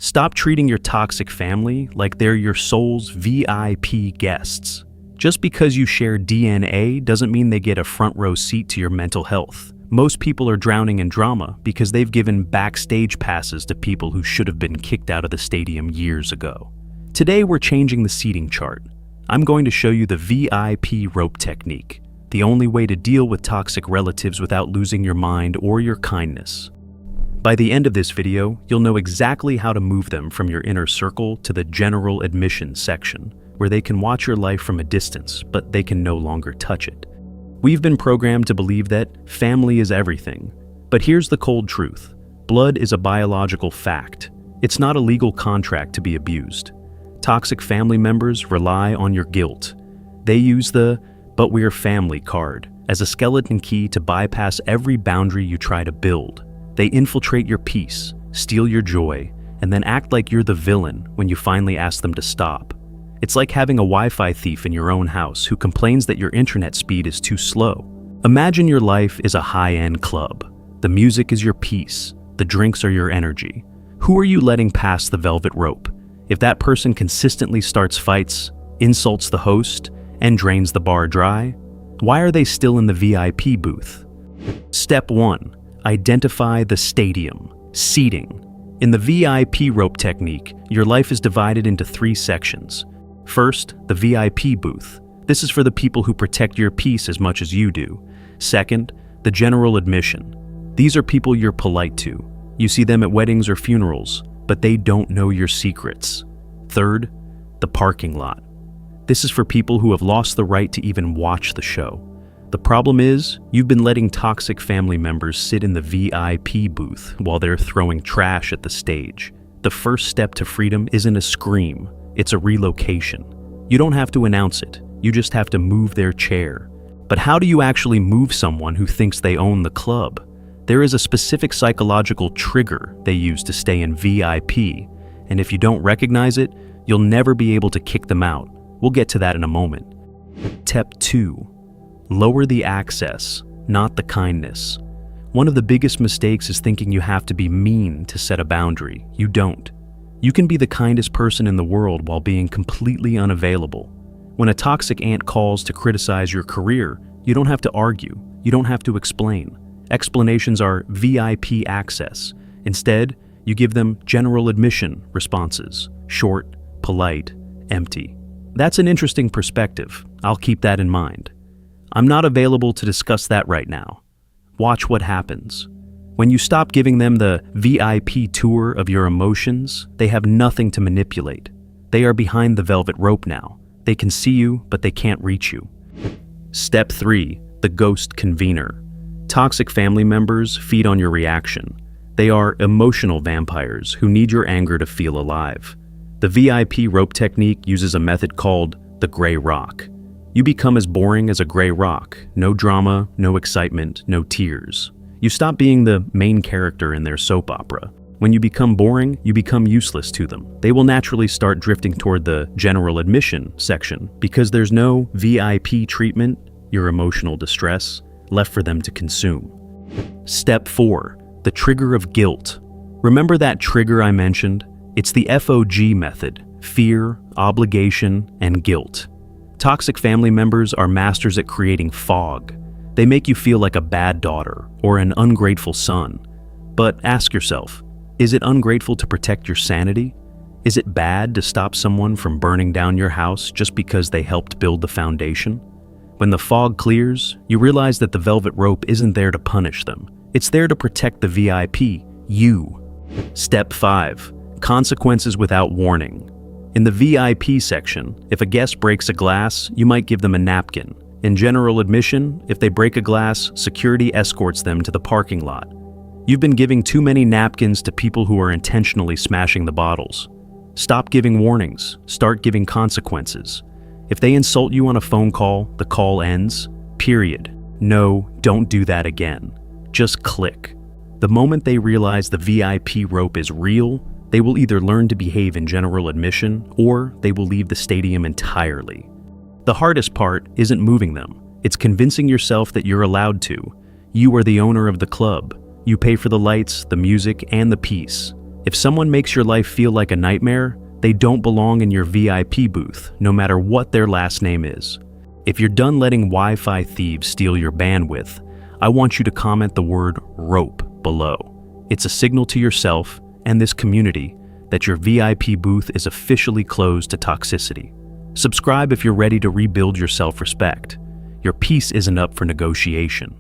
Stop treating your toxic family like they're your soul's VIP guests. Just because you share DNA doesn't mean they get a front row seat to your mental health. Most people are drowning in drama because they've given backstage passes to people who should have been kicked out of the stadium years ago. Today we're changing the seating chart. I'm going to show you the VIP rope technique, the only way to deal with toxic relatives without losing your mind or your kindness. By the end of this video, you'll know exactly how to move them from your inner circle to the general admission section, where they can watch your life from a distance, but they can no longer touch it. We've been programmed to believe that family is everything. But here's the cold truth. Blood is a biological fact. It's not a legal contract to be abused. Toxic family members rely on your guilt. They use the "but we're family" card as a skeleton key to bypass every boundary you try to build. They infiltrate your peace, steal your joy, and then act like you're the villain when you finally ask them to stop. It's like having a Wi-Fi thief in your own house who complains that your internet speed is too slow. Imagine your life is a high-end club. The music is your peace. The drinks are your energy. Who are you letting pass the velvet rope? If that person consistently starts fights, insults the host, and drains the bar dry, why are they still in the VIP booth? Step 1. Identify the stadium. Seating. In the VIP rope technique, your life is divided into 3 sections. First, the VIP booth. This is for the people who protect your peace as much as you do. Second, the general admission. These are people you're polite to. You see them at weddings or funerals, but they don't know your secrets. Third, the parking lot. This is for people who have lost the right to even watch the show. The problem is, you've been letting toxic family members sit in the VIP booth while they're throwing trash at the stage. The first step to freedom isn't a scream, it's a relocation. You don't have to announce it, you just have to move their chair. But how do you actually move someone who thinks they own the club? There is a specific psychological trigger they use to stay in VIP, and if you don't recognize it, you'll never be able to kick them out. We'll get to that in a moment. Step 2. Lower the access, not the kindness. One of the biggest mistakes is thinking you have to be mean to set a boundary. You don't. You can be the kindest person in the world while being completely unavailable. When a toxic aunt calls to criticize your career, you don't have to argue. You don't have to explain. Explanations are VIP access. Instead, you give them general admission responses. Short, polite, empty. That's an interesting perspective. I'll keep that in mind. I'm not available to discuss that right now. Watch what happens. When you stop giving them the VIP tour of your emotions, they have nothing to manipulate. They are behind the velvet rope now. They can see you, but they can't reach you. Step 3. The ghost convener. Toxic family members feed on your reaction. They are emotional vampires who need your anger to feel alive. The VIP rope technique uses a method called the gray rock. You become as boring as a gray rock. No drama, no excitement, no tears. You stop being the main character in their soap opera. When you become boring, you become useless to them. They will naturally start drifting toward the general admission section because there's no VIP treatment, your emotional distress, left for them to consume. Step 4. The trigger of guilt. Remember that trigger I mentioned? It's the F.O.G method: fear, obligation, and guilt. Toxic family members are masters at creating fog. They make you feel like a bad daughter or an ungrateful son. But ask yourself, is it ungrateful to protect your sanity? Is it bad to stop someone from burning down your house just because they helped build the foundation? When the fog clears, you realize that the velvet rope isn't there to punish them. It's there to protect the VIP, you. Step 5. Consequences without warning. In the VIP section, if a guest breaks a glass, you might give them a napkin. In general admission, if they break a glass, security escorts them to the parking lot. You've been giving too many napkins to people who are intentionally smashing the bottles. Stop giving warnings. Start giving consequences. If they insult you on a phone call, the call ends. Period. No, don't do that again. Just click. The moment they realize the VIP rope is real, they will either learn to behave in general admission or they will leave the stadium entirely. The hardest part isn't moving them. It's convincing yourself that you're allowed to. You are the owner of the club. You pay for the lights, the music, and the peace. If someone makes your life feel like a nightmare, they don't belong in your VIP booth, no matter what their last name is. If you're done letting Wi-Fi thieves steal your bandwidth, I want you to comment the word ROPE below. It's a signal to yourself and this community that your VIP booth is officially closed to toxicity. Subscribe if you're ready to rebuild your self-respect. Your peace isn't up for negotiation.